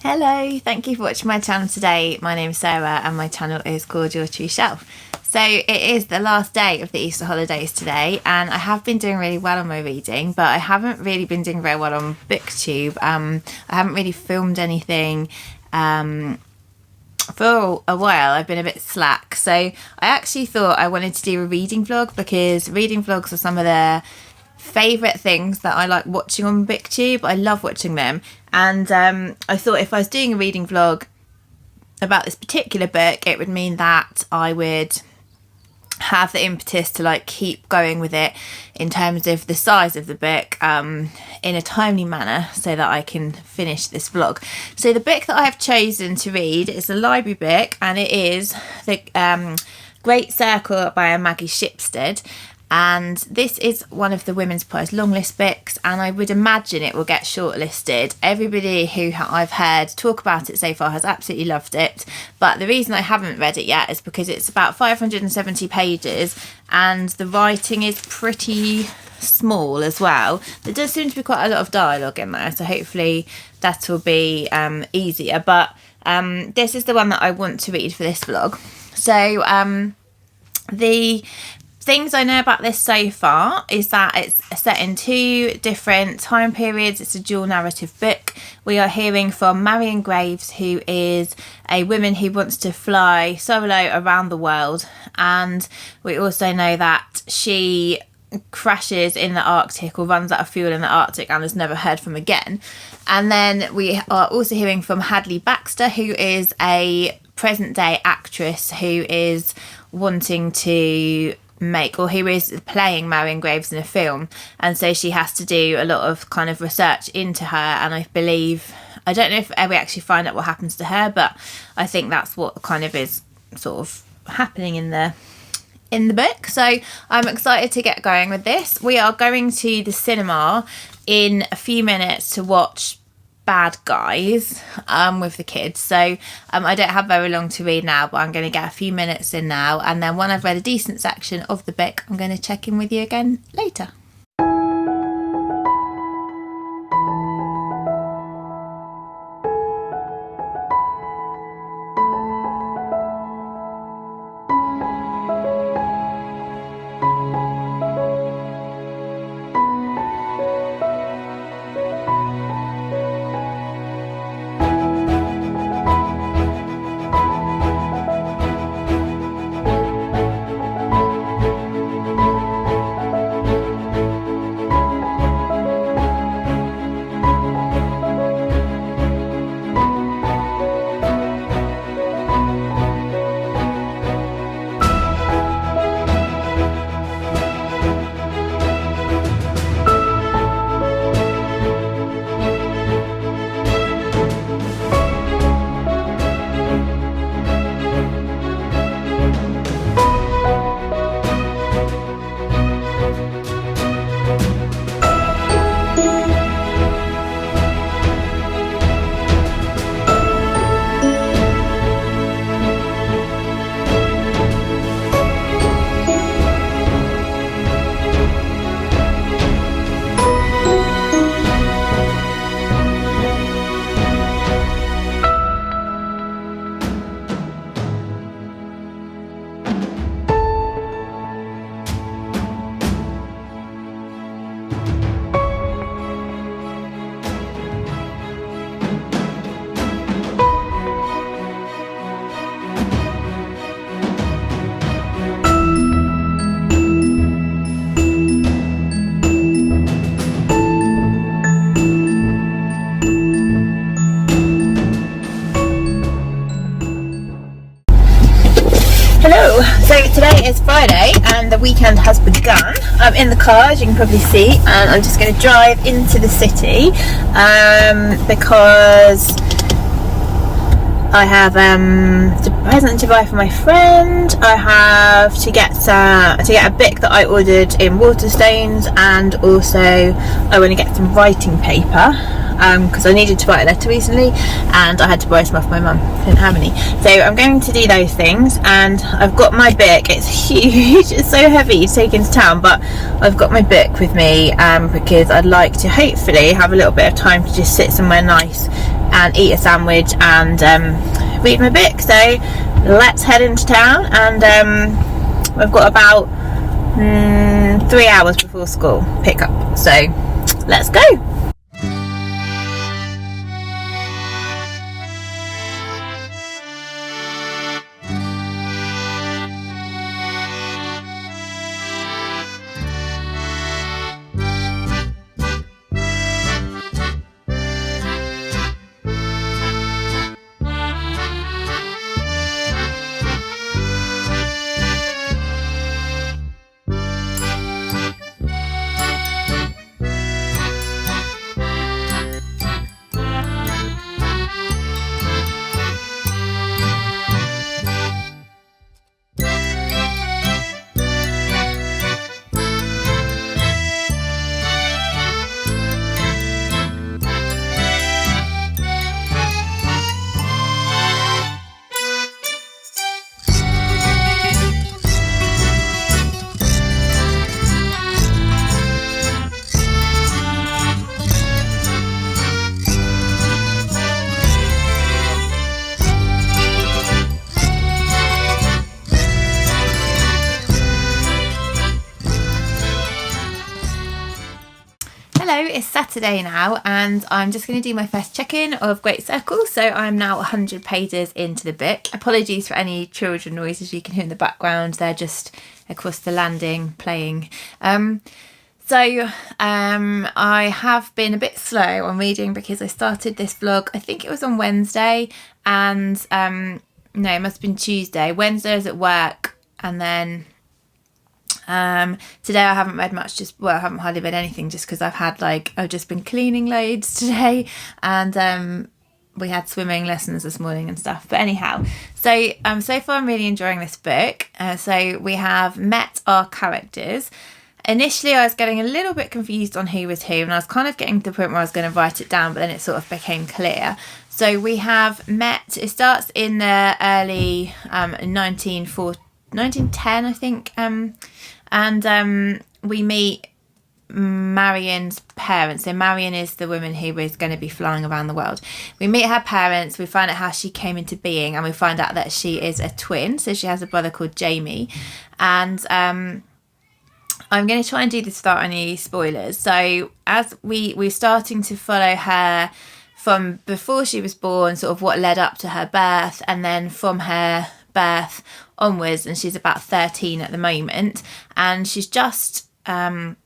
Hello, thank you for watching my channel today. My name is Sarah and my channel is called Your True Shelf. So it is the last day of the Easter holidays today, and I have been doing really well on my reading, but I haven't really been doing very well on BookTube. I haven't really filmed anything for a while. I've been a bit slack, so I actually thought I wanted to do a reading vlog, because reading vlogs are some of the favourite things that I like watching on BookTube. I love watching them, and I thought if I was doing a reading vlog about this particular book, it would mean that I would have the impetus to like keep going with it in terms of the size of the book in a timely manner, so that I can finish this vlog. So the book that I have chosen to read is a library book, and it is the Great Circle by Maggie Shipstead. And this is one of the Women's Prize longlist books, and I would imagine it will get shortlisted. Everybody who I've heard talk about it so far has absolutely loved it, but the reason I haven't read it yet is because it's about 570 pages and the writing is pretty small as well. There does seem to be quite a lot of dialogue in there, so hopefully that will be easier, but this is the one that I want to read for this vlog. So the things I know about this so far is that it's set in two different time periods. It's a dual narrative book. We are hearing from Marion Graves, who is a woman who wants to fly solo around the world, and we also know that she crashes in the Arctic, or runs out of fuel in the Arctic, and is never heard from again. And then we are also hearing from Hadley Baxter, who is a present day actress who is wanting to make, or who is playing Marion Graves in a film, and so she has to do a lot of kind of research into her, and I don't know if we actually find out what happens to her, but I think that's what kind of is sort of happening in the book. So I'm excited to get going with this. We are going to the cinema in a few minutes to watch Bad Guys with the kids, so I don't have very long to read now, but I'm going to get a few minutes in now, and then when I've read a decent section of the book, I'm going to check in with you again later. Hello, so today is Friday and the weekend has begun. I'm in the car, as you can probably see, and I'm just going to drive into the city because I have to present to buy for my friend. I have to get a book that I ordered in Waterstones, and also I want to get some writing paper because I needed to write a letter recently and I had to borrow some off my mum, didn't have any. So I'm going to do those things, and I've got my book. It's huge, it's so heavy to take into town, but I've got my book with me because I'd like to hopefully have a little bit of time to just sit somewhere nice and eat a sandwich and read my book. So let's head into town, and I've got about 3 hours before school pick up, so let's go. Hello, it's Saturday now, and I'm just going to do my first check-in of Great Circle. So I'm now 100 pages into the book. Apologies for any children noises you can hear in the background. They're just across the landing playing. I have been a bit slow on reading because I started this vlog, I think it was on Wednesday, and no, it must have been Tuesday. Wednesday I was at work, and then today I haven't read much, I haven't hardly read anything, just because I've just been cleaning loads today, and we had swimming lessons this morning and stuff. But anyhow, so far I'm really enjoying this book. So we have met our characters. Initially I was getting a little bit confused on who was who, and I was kind of getting to the point where I was going to write it down, but then it sort of became clear. So we have met, it starts in the early 1910 I think, and we meet Marion's parents. So Marion is the woman who is going to be flying around the world. We meet her parents, we find out how she came into being, and we find out that she is a twin, so she has a brother called Jamie. And I'm going to try and do this without any spoilers. So as we're starting to follow her from before she was born, sort of what led up to her birth, and then from her birth onwards, and she's about 13 at the moment, and she's just some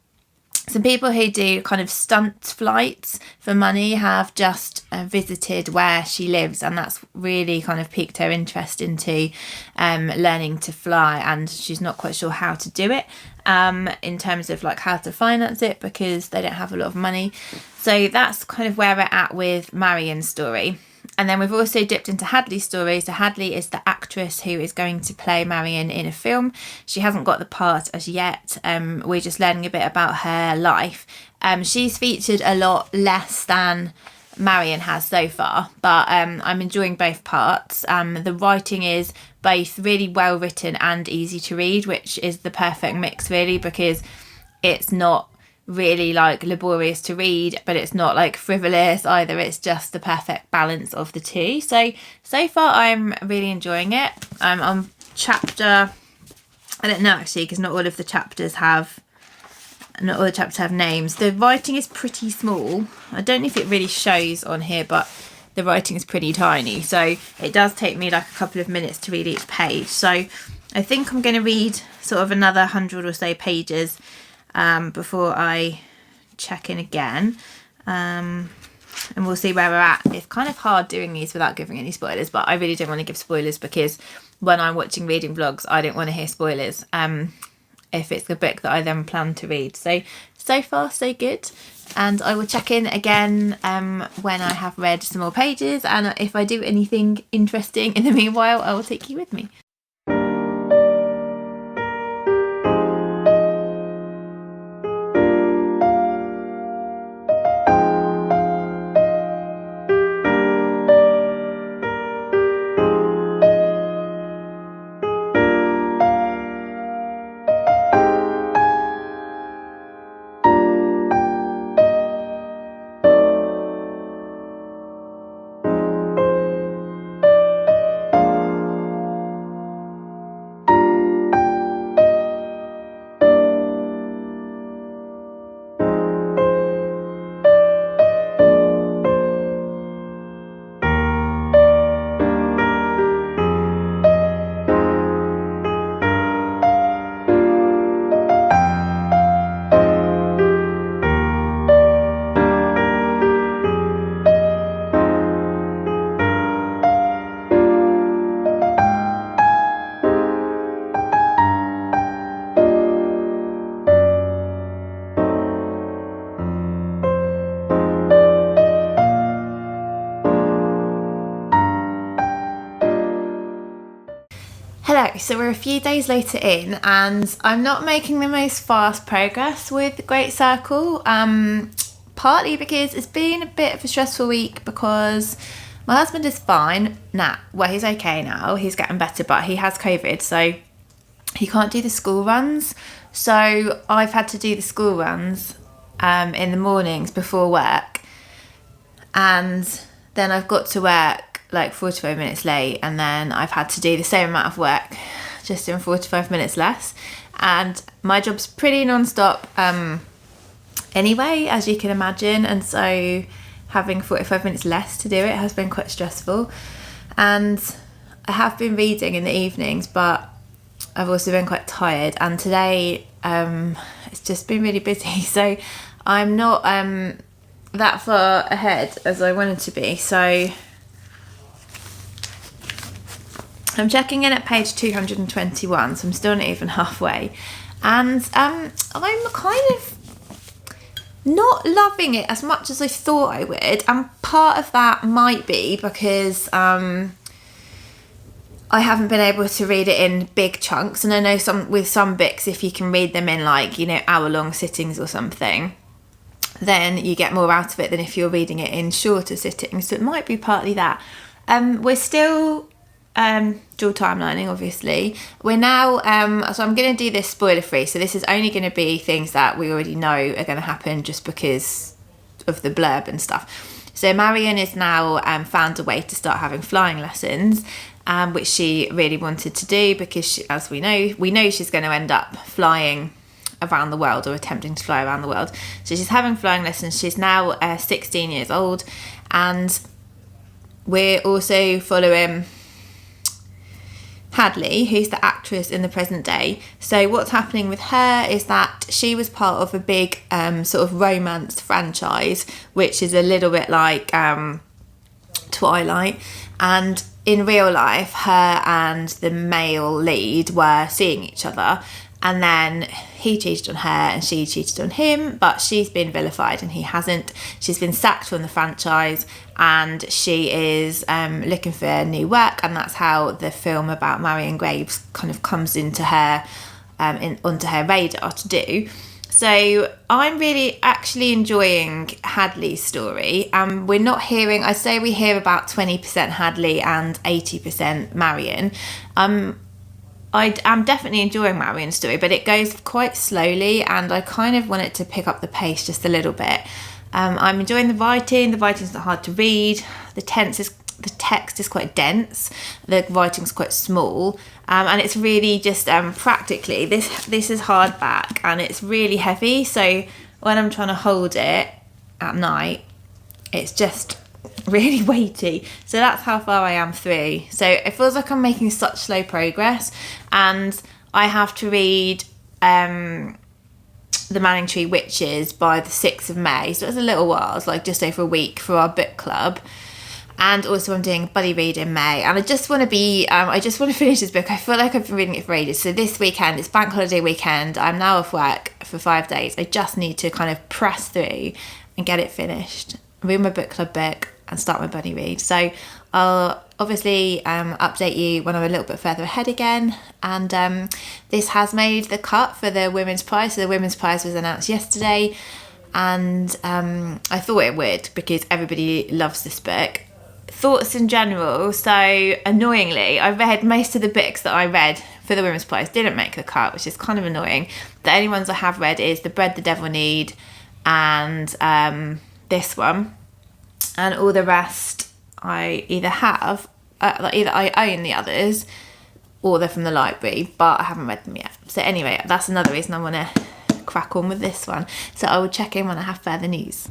people who do kind of stunt flights for money have just visited where she lives, and that's really kind of piqued her interest into learning to fly, and she's not quite sure how to do it in terms of like how to finance it, because they don't have a lot of money. So that's kind of where we're at with Marion's story. And then we've also dipped into Hadley's story. So Hadley is the actress who is going to play Marion in a film. She hasn't got the part as yet. We're just learning a bit about her life. She's featured a lot less than Marion has so far, but I'm enjoying both parts. The writing is both really well written and easy to read, which is the perfect mix really, because it's not really like laborious to read, but it's not like frivolous either. It's just the perfect balance of the two. So far I'm really enjoying it. I'm on chapter, I don't know actually, because not all the chapters have names. The writing is pretty small. I don't know if it really shows on here, but the writing is pretty tiny, so it does take me like a couple of minutes to read each page. So I think I'm going to read sort of another 100 or so pages before I check in again, and we'll see where we're at. It's kind of hard doing these without giving any spoilers, but I really don't want to give spoilers, because when I'm watching reading vlogs I don't want to hear spoilers, and if it's a book that I then plan to read. So far so good. And I will check in again when I have read some more pages, and if I do anything interesting in the meanwhile, I will take you with me. Hello, so we're a few days later in, and I'm not making the most fast progress with Great Circle, partly because it's been a bit of a stressful week because my husband is fine now. Well, he's okay now, he's getting better, but he has COVID, so he can't do the school runs. So I've had to do the school runs in the mornings before work, and then I've got to work like 45 minutes late, and then I've had to do the same amount of work just in 45 minutes less, and my job's pretty non-stop anyway, as you can imagine, and so having 45 minutes less to do it has been quite stressful. And I have been reading in the evenings, but I've also been quite tired, and today it's just been really busy, so I'm not that far ahead as I wanted to be. So I'm checking in at page 221, so I'm still not even halfway, and I'm kind of not loving it as much as I thought I would, and part of that might be because I haven't been able to read it in big chunks, and I know with some books, if you can read them in like, hour-long sittings or something, then you get more out of it than if you're reading it in shorter sittings. So it might be partly that. We're still dual timelining, obviously. We're now so I'm going to do this spoiler free, so this is only going to be things that we already know are going to happen just because of the blurb and stuff. So Marion is now found a way to start having flying lessons, which she really wanted to do because as we know she's going to end up flying around the world, or attempting to fly around the world. So she's having flying lessons. She's now 16 years old, and we're also following Hadley, who's the actress in the present day. So what's happening with her is that she was part of a big sort of romance franchise, which is a little bit like Twilight, and in real life her and the male lead were seeing each other, and then he cheated on her and she cheated on him, but she's been vilified and he hasn't. She's been sacked from the franchise, and she is looking for new work, and that's how the film about Marion Graves kind of comes into her onto her radar to do. So I'm really actually enjoying Hadley's story. We're not hearing, I'd say we hear about 20% Hadley and 80% Marion. I'm definitely enjoying Marion's story, but it goes quite slowly, and I kind of want it to pick up the pace just a little bit. I'm enjoying the writing. The writing's not hard to read. The text is quite dense. The writing's quite small, and it's really just practically this is hardback, and it's really heavy. So when I'm trying to hold it at night, it's just really weighty. So that's how far I am through. So it feels like I'm making such slow progress, and I have to read The Manningtree Witches by the 6th of May. So it's a little while. It's like just over a week for our book club. And also I'm doing a buddy read in May, and I just want to finish this book. I feel like I've been reading it for ages. So this weekend, it's bank holiday weekend, I'm now off work for 5 days. I just need to kind of press through and get it finished, read my book club book and start my buddy read. So I'll obviously update you when I'm a little bit further ahead again. And this has made the cut for the Women's Prize. So the Women's Prize was announced yesterday, and I thought it would because everybody loves this book. Thoughts in general. So annoyingly, I read most of the books that I read for the Women's Prize didn't make the cut, which is kind of annoying. The only ones I have read is The Bread the Devil Need and this one, and all the rest I either have, either I own the others or they're from the library, but I haven't read them yet. So anyway, that's another reason I want to crack on with this one. So I will check in when I have further news.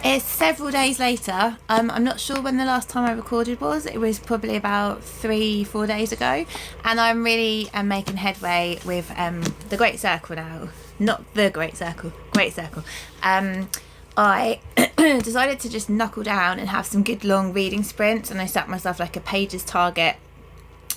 It's several days later. I'm not sure when the last time I recorded was. It was probably about 3-4 days ago, and I'm really making headway with the Great Circle now. Not the Great Circle, Great Circle. I decided to just knuckle down and have some good long reading sprints, and I set myself like a pages target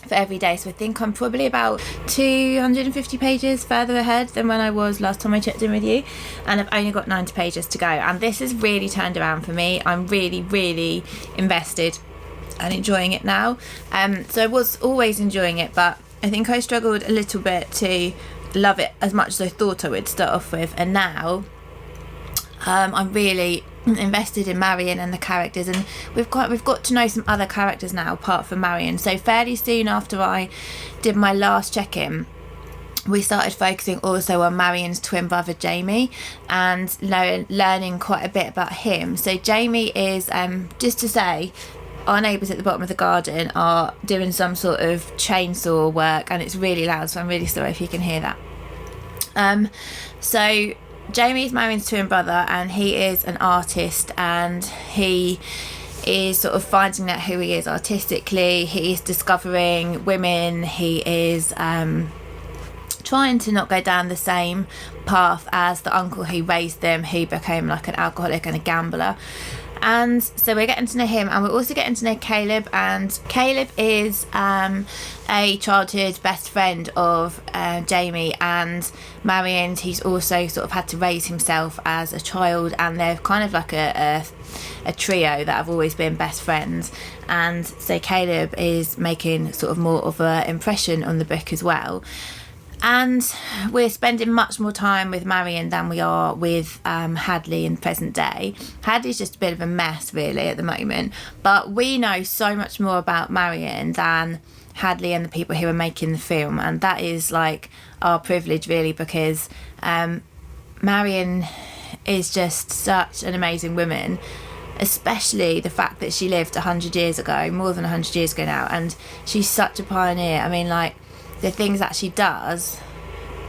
for every day. So I think I'm probably about 250 pages further ahead than when I was last time I checked in with you, and I've only got 90 pages to go, and this has really turned around for me. I'm really invested and enjoying it now. So I was always enjoying it, but I think I struggled a little bit to love it as much as I thought I would start off with, and now I'm really invested in Marion and the characters, and we've got to know some other characters now apart from Marion. So fairly soon after I did my last check-in, we started focusing also on Marion's twin brother Jamie, and learning quite a bit about him. So Jamie is, just to say, our neighbours at the bottom of the garden are doing some sort of chainsaw work, and it's really loud, so I'm really sorry if you can hear that. So Jamie is Marion's twin brother, and he is an artist, and he is sort of finding out who he is artistically. He is discovering women. He is trying to not go down the same path as the uncle who raised them, who became like an alcoholic and a gambler. And so we're getting to know him, and we're also getting to know Caleb. And Caleb is a childhood best friend of Jamie and Marion. He's also sort of had to raise himself as a child, and they're kind of like a trio that have always been best friends. And so Caleb is making sort of more of an impression on the book as well. And we're spending much more time with Marion than we are with Hadley in present day. Hadley's just a bit of a mess really at the moment, but we know so much more about Marion than Hadley and the people who are making the film, and that is like our privilege really, because Marion is just such an amazing woman, especially the fact that she lived 100 years ago, more than 100 years ago now, and she's such a pioneer. I mean, like, the things that she does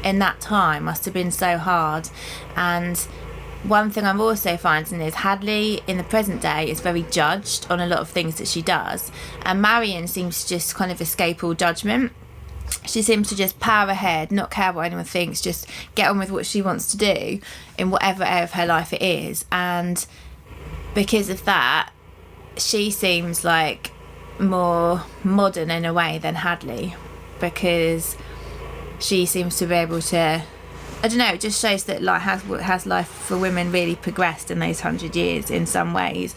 in that time must have been so hard. And one thing I'm also finding is Hadley in the present day is very judged on a lot of things that she does, and Marion seems to just kind of escape all judgment. She seems to just power ahead, not care what anyone thinks, just get on with what she wants to do in whatever area of her life it is. And because of that, she seems like more modern in a way than Hadley, because she seems to be able to, I don't know, it just shows that like has life for women really progressed in those 100 years in some ways.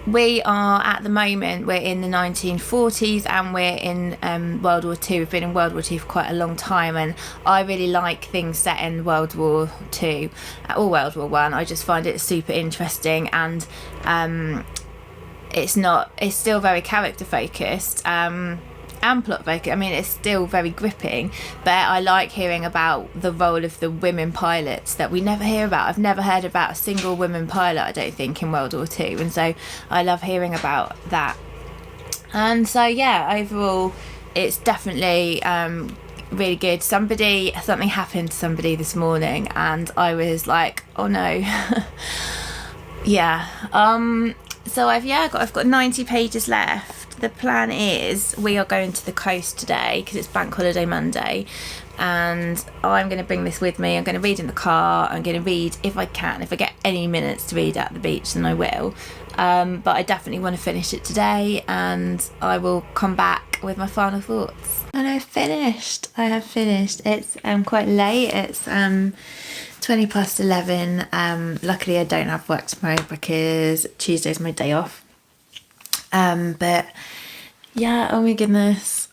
We are at the moment, we're in the 1940s, and we're in World War II. We've been in World War II for quite a long time, and I really like things set in World War II or World War I. I just find it super interesting, and it's still very character focused. And and plot focused. I mean, it's still very gripping, but I like hearing about the role of the women pilots that we never hear about. I've never heard about a single woman pilot, I don't think, in World War II, and so I love hearing about that. And so yeah, overall it's definitely really good. Something happened to somebody this morning and I was like, oh no. Yeah. So I've got 90 pages left. The plan is we are going to the coast today because it's Bank Holiday Monday, and I'm going to bring this with me. I'm going to read in the car. I'm going to read if I can. If I get any minutes to read at the beach, then I will. But I definitely want to finish it today, and I will come back with my final thoughts. And I have finished. It's quite late. It's 20 past 11. Luckily I don't have work tomorrow because Tuesday's my day off. But yeah, oh my goodness,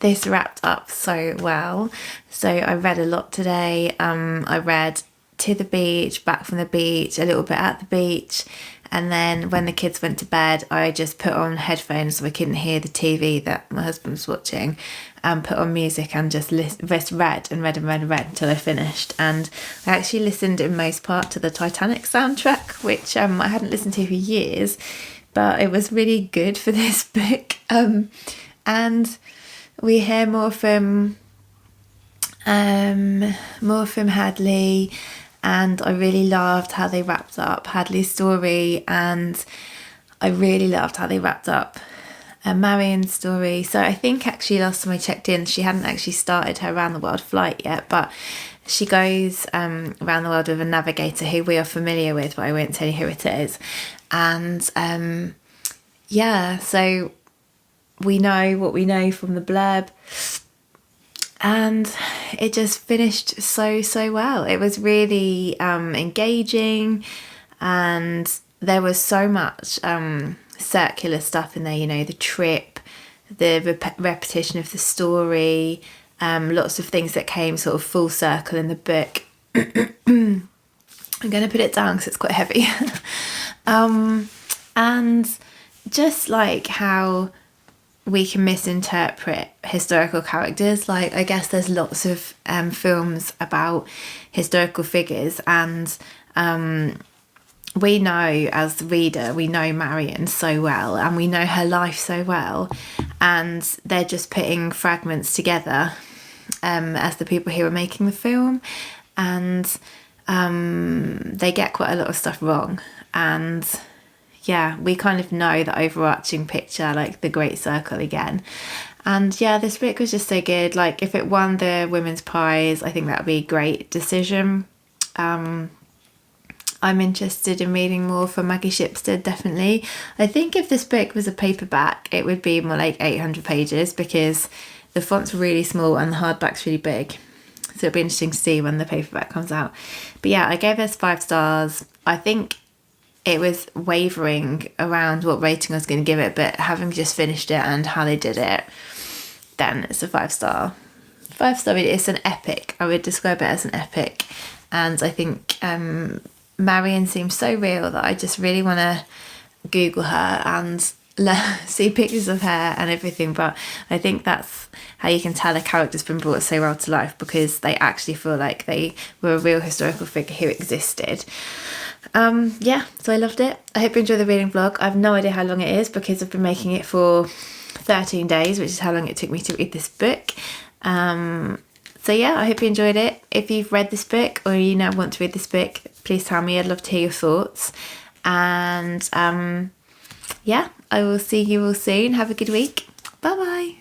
this wrapped up so well. So I read a lot today. I read to the beach, back from the beach, a little bit at the beach, and then when the kids went to bed I just put on headphones so I couldn't hear the TV that my husband was watching, and put on music and just read until I finished. And I actually listened in most part to the Titanic soundtrack, which I hadn't listened to for years, but it was really good for this book. And we hear more from Hadley, and I really loved how they wrapped up Hadley's story, and I really loved how they wrapped up Marian's story. So I think actually last time I checked in she hadn't actually started her around the world flight yet, but she goes around the world with a navigator who we are familiar with, but I won't tell you who it is. And yeah, so we know what we know from the blurb, and it just finished so well. It was really engaging, and there was so much circular stuff in there, you know, the trip, the repetition of the story, lots of things that came sort of full circle in the book. I'm going to put it down because it's quite heavy. And just like how we can misinterpret historical characters, like I guess there's lots of films about historical figures, and we know as the reader, we know Marian so well and we know her life so well, and they're just putting fragments together as the people who are making the film, and they get quite a lot of stuff wrong. And yeah, we kind of know the overarching picture, like the Great Circle again. And yeah, this book was just so good. Like if it won the Women's Prize, I think that would be a great decision. I'm interested in reading more from Maggie Shipstead, definitely. I think if this book was a paperback, it would be more like 800 pages because the font's really small and the hardback's really big. So it'll be interesting to see when the paperback comes out. But yeah, I gave this 5 stars. I think it was wavering around what rating I was going to give it, but having just finished it and how they did it, then it's a 5 star. 5 star, it's an epic. I would describe it as an epic. And I think Marian seems so real that I just really want to Google her and see pictures of her and everything. But I think that's how you can tell a character's been brought so well to life, because they actually feel like they were a real historical figure who existed. Yeah, so I loved it. I hope you enjoy the reading vlog. I have no idea how long it is because I've been making it for 13 days, which is how long it took me to read this book. So yeah, I hope you enjoyed it. If you've read this book or you now want to read this book, please tell me. I'd love to hear your thoughts. And yeah, I will see you all soon. Have a good week. Bye bye.